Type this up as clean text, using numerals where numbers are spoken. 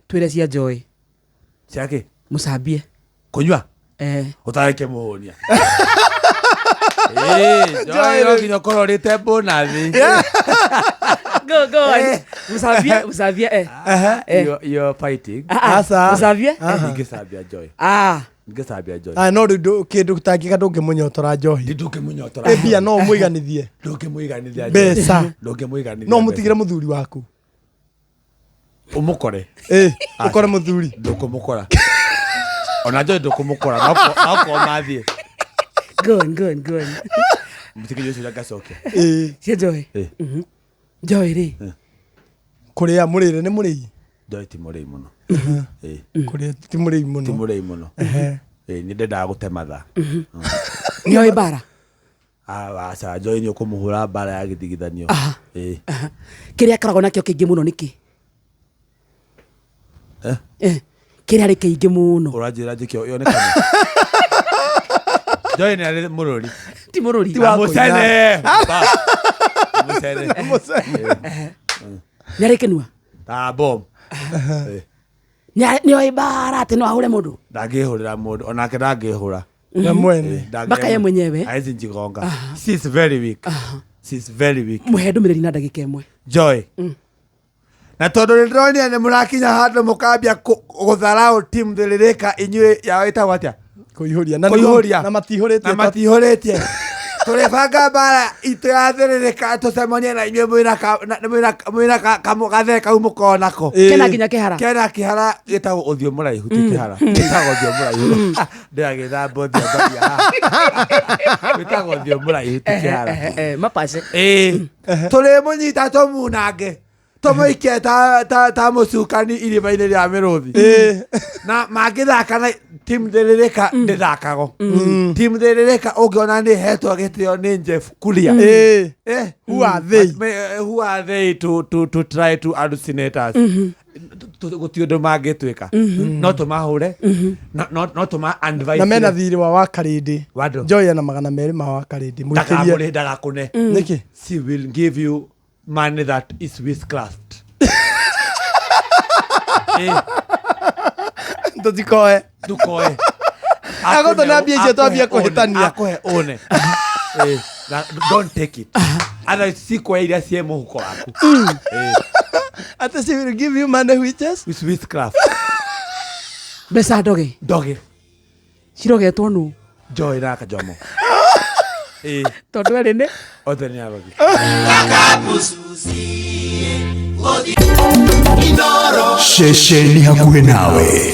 Twire cia Joy. Ciake? Mucambie. Kunyua? Utareke muhonia. Joy rokinyo kororite bonathi. Go on. Musambie. You're fighting. Musambie? Ningesambia Joy. Ningesambia Joy. No kindu tangika ndungimunyotora Joy. Ndungimunyotora. Ebia no muiganithie. Ndungimuiganithia. Besa. Ndungimuiganithia. No mutigire muthuri waku. Umukore. Ukore muthuri. Ndukumukora. Ona Joy ndukumukora. Nako mathie. Go on. Mutigire ucio gacoke. Cia Joy. Joy ri. Kuria murire ni murei. Joy ti murei muno. Kuria ti murei muno. Ti murei muno. Ni ndenda gutema tha. Ni oi bara. Aca Joy ni ukumuhura bara ya githigithanio. Kiria karago nakio kingi muno niki? Kiria ri kingi muno. Urajira njikio yonekana. Joy ni ari mururi. Ti mururi. Ti wa musene. Musene. Nyari kenua. Bom. Ni oi bara ati no ahure mundu. Ndangihurira mundu onake ndangihura. Na mwene. Baka ye mwenyewe. Aizi njigonga. She is very weak. She is very weak. Muhe ndumiriri na ndagika imwe. Joy. Na tondu ndronia ni murakinya handu mukambia gutharau team thiririka inyue ya ita gwatia. Kuihuria na matihuritie. Turibanga bara itrathiririka tucemonie na inyue mwina gathe kau mukonako. Kena kinya kihara. Kena kihara gitagwo uthio muraihu ti kihara. Gitagwo uthio muraihu. Ndagitha bothi ambaria. Gitagwo uthio muraihu ti kihara. Mapase. Turi munyita tumunange. Tomoike ta mucukani iriba-ini ria miruthi. Na magithaka na team thiririka ndithakago. Team thiririka ungiona ni hetwo gitio ni Jeff Kuria. Who are they to try to hallucinate us? Gutiundu mangitwika. No tumahure. No tuma advice. Na mena thiri wa Wakarindi. Wado. Joy na magana meri ma Wakarindi. Muikirie ndagakune. Niki? She will give you money that is witchcraft. Ndotikoe. Dukoe. Agoto na bia jeto bia kuhitania. Akoe one. Don't take it. Ana siko iria sie muhuko waku. Ata she will give you money witches with witchcraft. Besa doge. Doge. Cirogetwo nu. Joy na kajomo. Tondu eri ni othe ni arogi. Shesheni hakuhe nawe.